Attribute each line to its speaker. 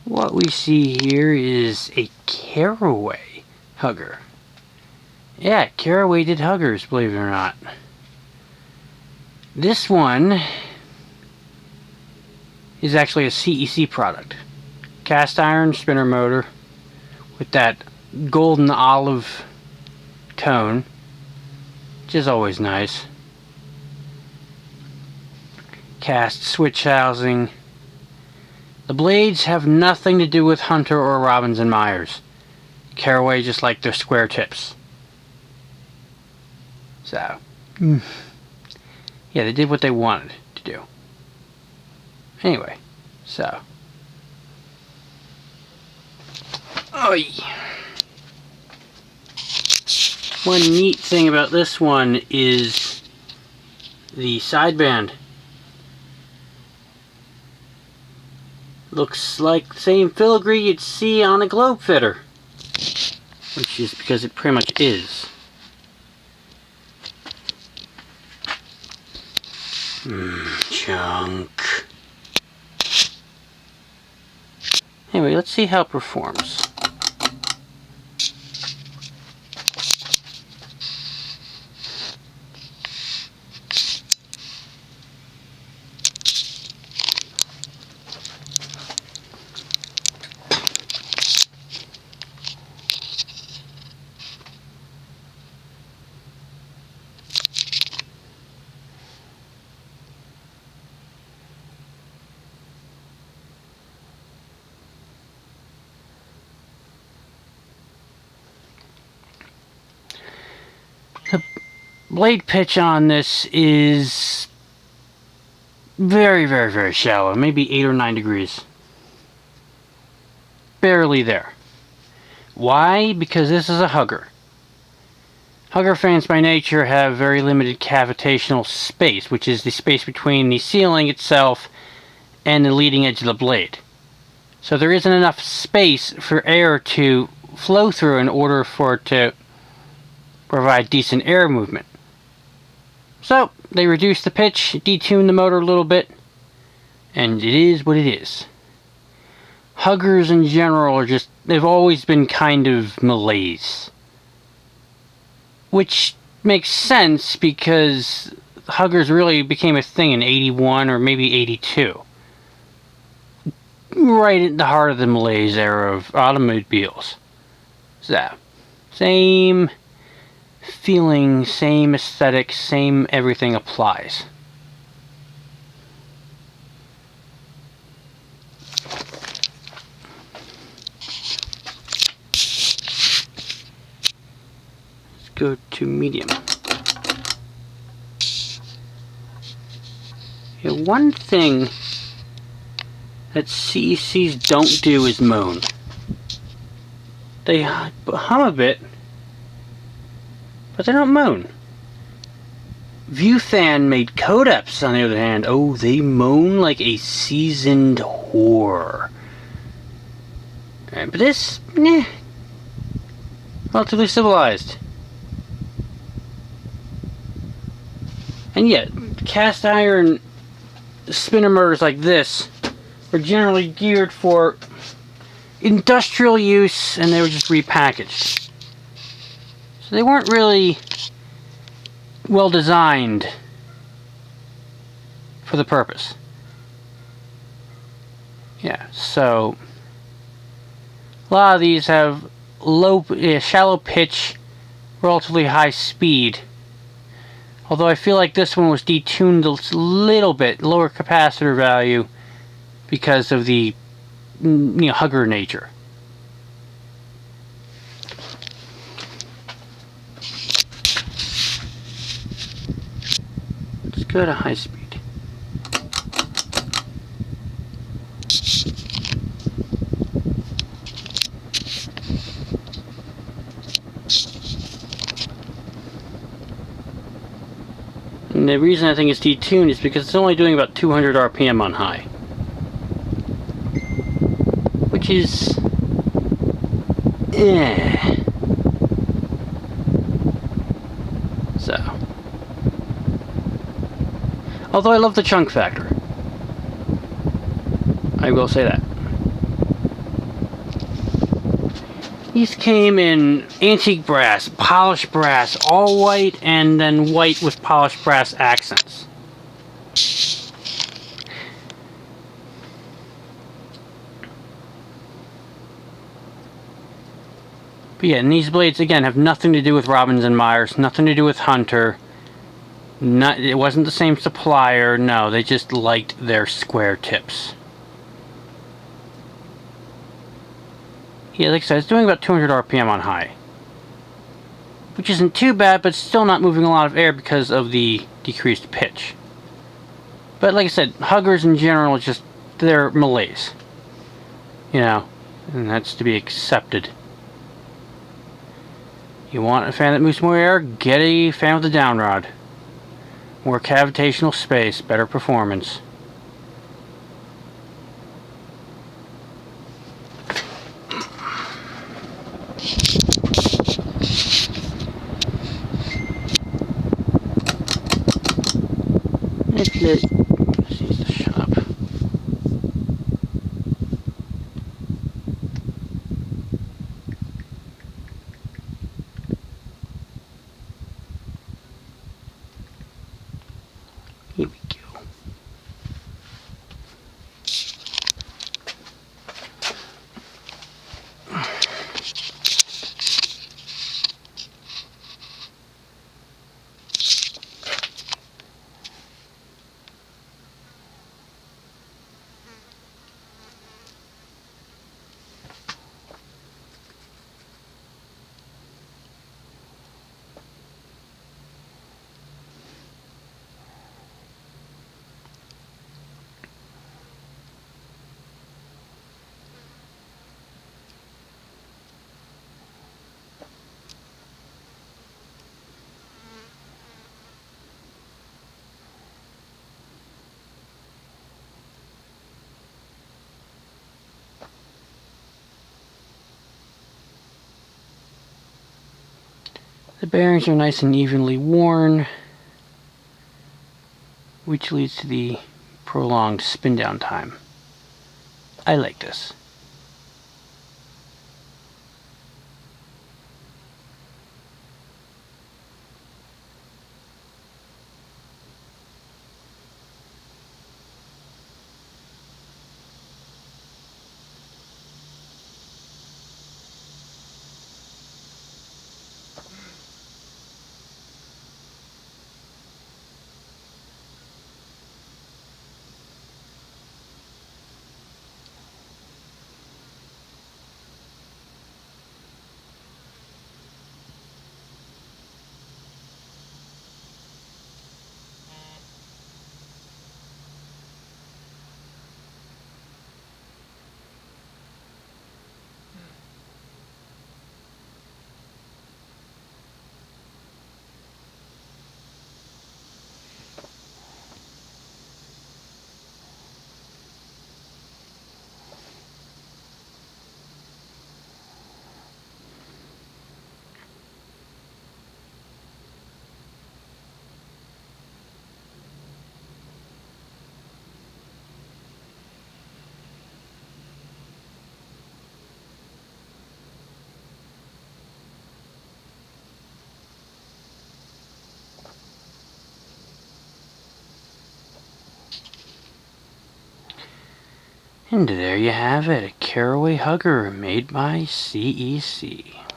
Speaker 1: What we see here is a Carroway hugger. Yeah, Carroway did huggers, believe it or not. This one is actually a CEC product. Cast iron spinner motor with that golden olive tone, which is always nice. Cast switch housing. The blades have nothing to do with Hunter or Robbins and Myers. Carroway just like their square tips. So, yeah, they did what they wanted to do. Anyway, so. Oy. One neat thing about this one is the sideband. Looks like the same filigree you'd see on a globe fitter, which is because it pretty much is. Junk. Anyway, let's see how it performs. The blade pitch on this is very, very, very shallow. Maybe 8 or 9 degrees. Barely there. Why? Because this is a hugger. Hugger fans by nature have very limited cavitational space, which is the space between the ceiling itself and the leading edge of the blade. So there isn't enough space for air to flow through in order for it to provide decent air movement. So they reduced the pitch, detuned the motor a little bit, and it is what it is. Huggers in general are just, they've always been kind of malaise. Which makes sense because huggers really became a thing in 81 or maybe 82. Right at the heart of the malaise era of automobiles. So, same feeling, same aesthetic, same everything applies. Let's go to medium. Yeah, one thing that CECs don't do is moan. They hum a bit, but they don't moan. Viewfan made Codeps, on the other hand. Oh, they moan like a seasoned whore. But this, relatively civilized. And yet, cast iron spinner motors like this were generally geared for industrial use, and they were just repackaged. So they weren't really well designed for the purpose. Yeah, so a lot of these have low, shallow pitch, relatively high speed. Although I feel like this one was detuned a little bit, lower capacitor value, because of the hugger nature. Let's go to high speed. And the reason I think it's detuned is because it's only doing about 200 RPM on high. Which is... So. Although I love the chunk factor. I will say that. These came in antique brass, polished brass, all white, and then white with polished brass accents. But yeah, and these blades, again, have nothing to do with Robbins and Myers, nothing to do with Hunter. It wasn't the same supplier, no, they just liked their square tips. Yeah, like I said, it's doing about 200 RPM on high. Which isn't too bad, but still not moving a lot of air because of the decreased pitch. But like I said, huggers in general, just, they're malaise. You know, and that's to be accepted. You want a fan that moves more air? Get a fan with a downrod. More cavitational space, better performance. Let's use the shop. Here we go. The bearings are nice and evenly worn, which leads to the prolonged spin down time. I like this. And there you have it, a Carroway hugger made by CEC.